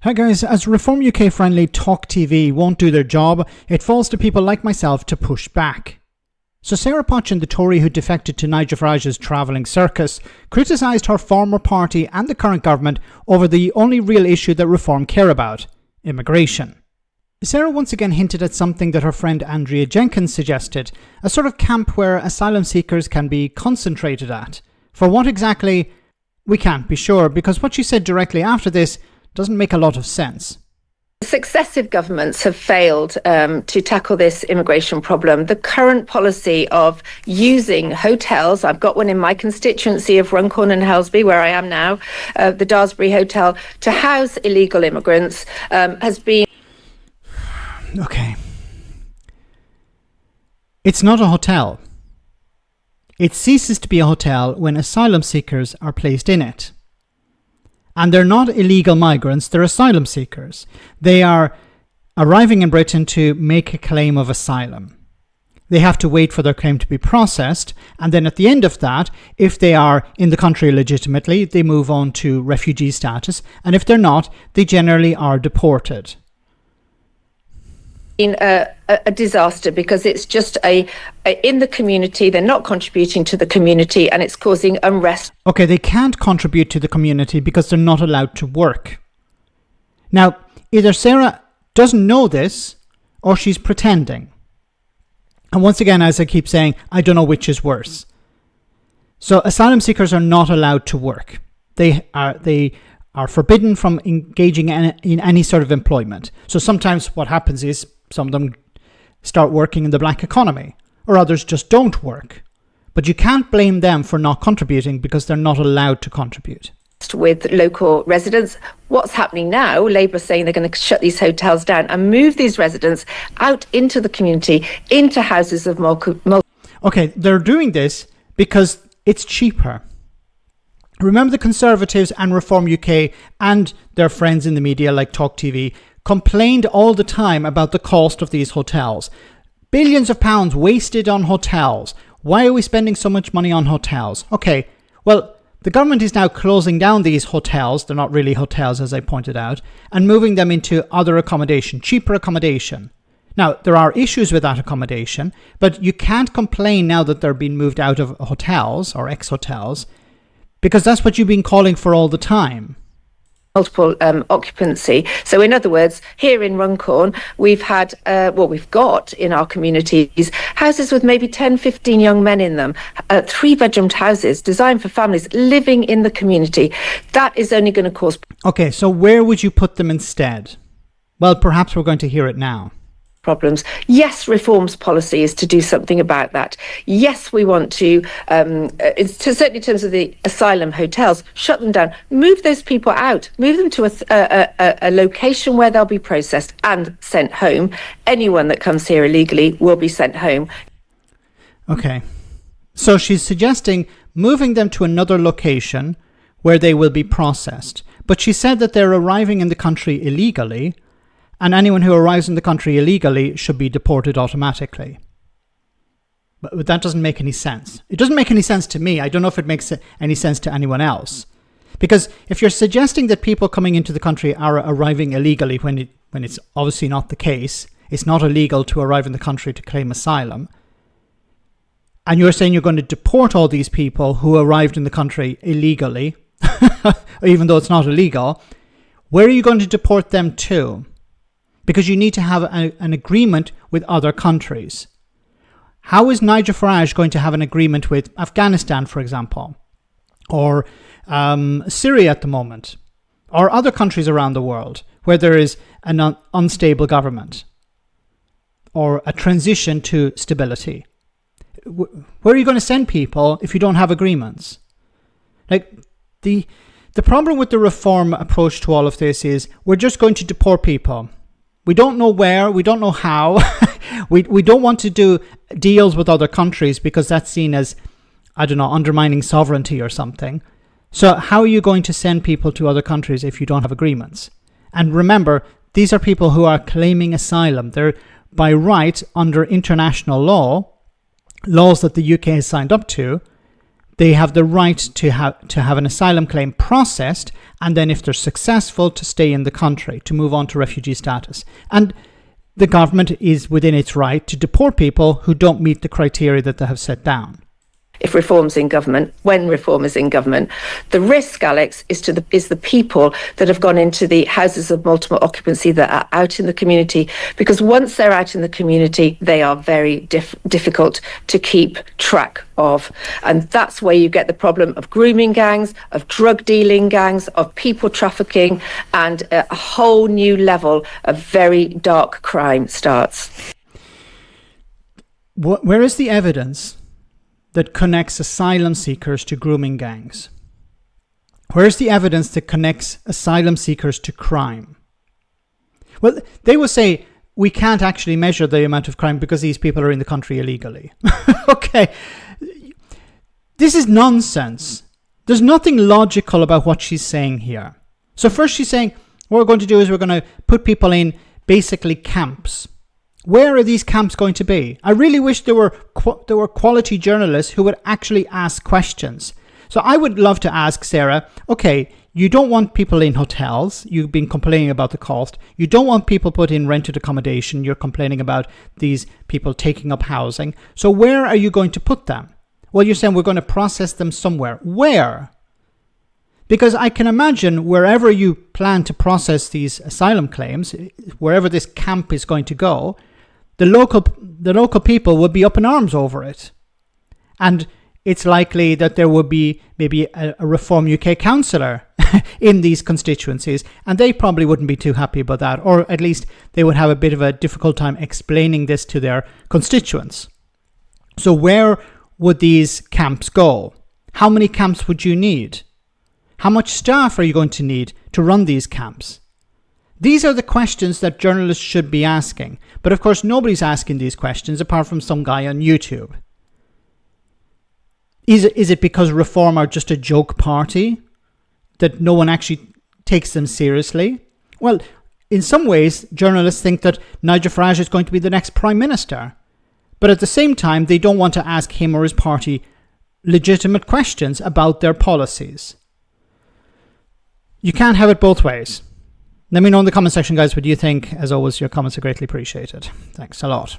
Hi guys, as Reform UK friendly Talk TV won't do their job, it falls to people like myself to push back. So Sarah Pochin, the Tory who defected to Nigel Farage's travelling circus, criticised her former party and the current government over the only real issue that Reform care about: immigration. Sarah once again hinted at something that her friend Andrea Jenkyns suggested, a sort of camp where asylum seekers can be concentrated at. For what exactly, we can't be sure, because what she said directly after this doesn't make a lot of sense. Successive governments have failed to tackle this immigration problem. The current policy of using hotels, I've got one in my constituency of Runcorn and Helsby, where I am now, the Daresbury Hotel, to house illegal immigrants has been... Okay. It's not a hotel. It ceases to be a hotel when asylum seekers are placed in it. And they're not illegal migrants, they're asylum seekers. They are arriving in Britain to make a claim of asylum. They have to wait for their claim to be processed, and then at the end of that, if they are in the country legitimately, they move on to refugee status, and if they're not, they generally are deported. A disaster, because it's just in the community, they're not contributing to the community, and it's causing unrest. Okay, they can't contribute to the community because they're not allowed to work. Now, either Sarah doesn't know this or she's pretending. And once again, as I keep saying, I don't know which is worse. So asylum seekers are not allowed to work. They are forbidden from engaging in any sort of employment. So sometimes what happens is some of them start working in the black economy, or others just don't work. But you can't blame them for not contributing because they're not allowed to contribute. With local residents, what's happening now, Labour saying they're going to shut these hotels down and move these residents out into the community, into houses of Okay, they're doing this because it's cheaper. Remember, the Conservatives and Reform UK and their friends in the media like Talk TV complained all the time about the cost of these hotels. Billions of pounds wasted on hotels. Why are we spending so much money on hotels? Okay, well, the government is now closing down these hotels, they're not really hotels as I pointed out, and moving them into other accommodation, cheaper accommodation. Now, there are issues with that accommodation, but you can't complain now that they're being moved out of hotels or ex-hotels, because that's what you've been calling for all the time. Multiple occupancy. So in other words, here in Runcorn, we've had, we've got in our communities, houses with maybe 10, 15 young men in them, 3-bedroomed houses designed for families living in the community. That is only going to cause... Okay, so where would you put them instead? Well, perhaps we're going to hear it now. Problems. Yes, Reform's policy is to do something about that. Yes, we want to, certainly in terms of the asylum hotels, shut them down, move those people out, move them to a location where they'll be processed and sent home. Anyone that comes here illegally will be sent home. Okay, so she's suggesting moving them to another location where they will be processed. But she said that they're arriving in the country illegally, and anyone who arrives in the country illegally should be deported automatically. But that doesn't make any sense. It doesn't make any sense to me. I don't know if it makes any sense to anyone else. Because if you're suggesting that people coming into the country are arriving illegally when it's obviously not the case, it's not illegal to arrive in the country to claim asylum, and you're saying you're going to deport all these people who arrived in the country illegally, even though it's not illegal, where are you going to deport them to? Because you need to have an agreement with other countries. How is Nigel Farage going to have an agreement with Afghanistan, for example, or Syria at the moment, or other countries around the world where there is an unstable government or a transition to stability? Where are you going to send people if you don't have agreements? Like the problem with the Reform approach to all of this is we're just going to deport people. We don't know where, we don't know how. we don't want to do deals with other countries because that's seen as, I don't know, undermining sovereignty or something. So how are you going to send people to other countries if you don't have agreements? And remember, these are people who are claiming asylum. They're by right under international law, laws that the UK has signed up to. they have the right to have an asylum claim processed, and then if they're successful, to stay in the country, to move on to refugee status. And the government is within its right to deport people who don't meet the criteria that they have set down. If reform's in government, when reform is in government, the risk, Alex, is the people that have gone into the houses of multiple occupancy that are out in the community, because once they're out in the community, they are very difficult to keep track of. And that's where you get the problem of grooming gangs, of drug dealing gangs, of people trafficking, and a whole new level of very dark crime starts. Where is the evidence that connects asylum seekers to grooming gangs? Where's the evidence that connects asylum seekers to crime? Well, they will say, we can't actually measure the amount of crime because these people are in the country illegally. Okay. This is nonsense. There's nothing logical about what she's saying here. So first she's saying, what we're going to do is we're going to put people in basically camps. Where are these camps going to be? I really wish there were quality journalists who would actually ask questions. So I would love to ask Sarah, okay, you don't want people in hotels. You've been complaining about the cost. You don't want people put in rented accommodation. You're complaining about these people taking up housing. So where are you going to put them? Well, you're saying we're going to process them somewhere. Where? Because I can imagine wherever you plan to process these asylum claims, wherever this camp is going to go, the local people would be up in arms over it. And it's likely that there would be maybe a Reform UK councillor in these constituencies, and they probably wouldn't be too happy about that, or at least they would have a bit of a difficult time explaining this to their constituents. So where would these camps go? How many camps would you need? How much staff are you going to need to run these camps? These are the questions that journalists should be asking. But of course, nobody's asking these questions apart from some guy on YouTube. Is it because Reform are just a joke party that no one actually takes them seriously? Well, in some ways, journalists think that Nigel Farage is going to be the next Prime Minister. But at the same time, they don't want to ask him or his party legitimate questions about their policies. You can't have it both ways. Let me know in the comment section, guys, what you think. As always, your comments are greatly appreciated. Thanks a lot.